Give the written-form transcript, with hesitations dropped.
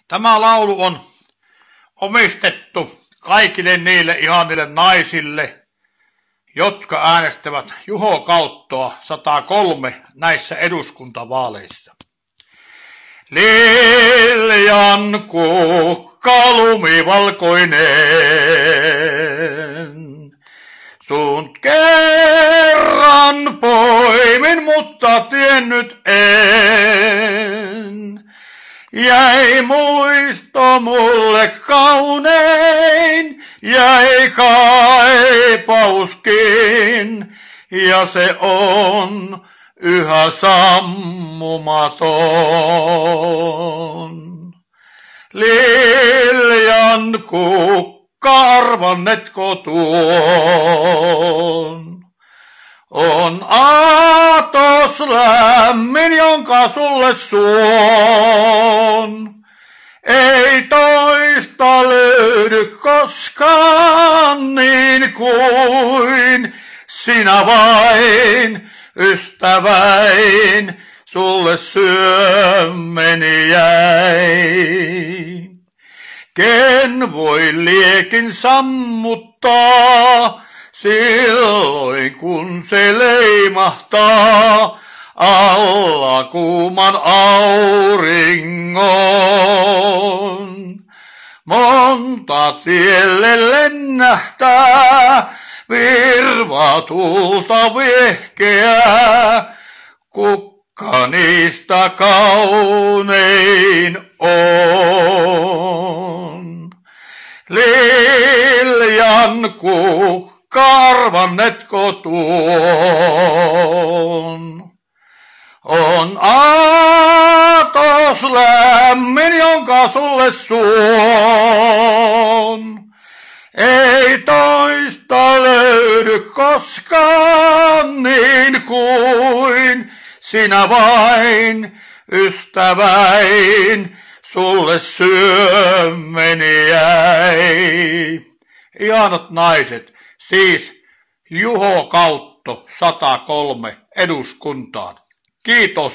Tämä laulu on omistettu kaikille niille ihanille naisille, jotka äänestävät Juho Kauttoa 103 näissä eduskuntavaaleissa. Liljan kukka lumivalkoinen, sunt kerran poimin, mutta tiennyt en. Jäi muisto mulle kaunein, jäi kaipauskin, ja se on yhä sammumaton. Liljan kukka, arvannetko tuon? On aatos lämmin, jonka sulle suon. Ei toista löydy koskaan niin kuin sinä vain, ystäväin, sulle syömmeni jäi. Ken voi liekin sammuttaa silloin kun se leimahtaa alla kuuman auringon. Monta tielle lennähtää, virva tulta vehkeää, kukka niistä kaunein on. Liljan kukka, arvannetko tuon? On aatos lämmin, jonka sulle suon. Ei toista löydy koskaan niin kuin sinä vain, ystäväin, sulle syömmeni jäi. Ihanat naiset, siis Juho Kautto 103 eduskuntaan. Kiitos.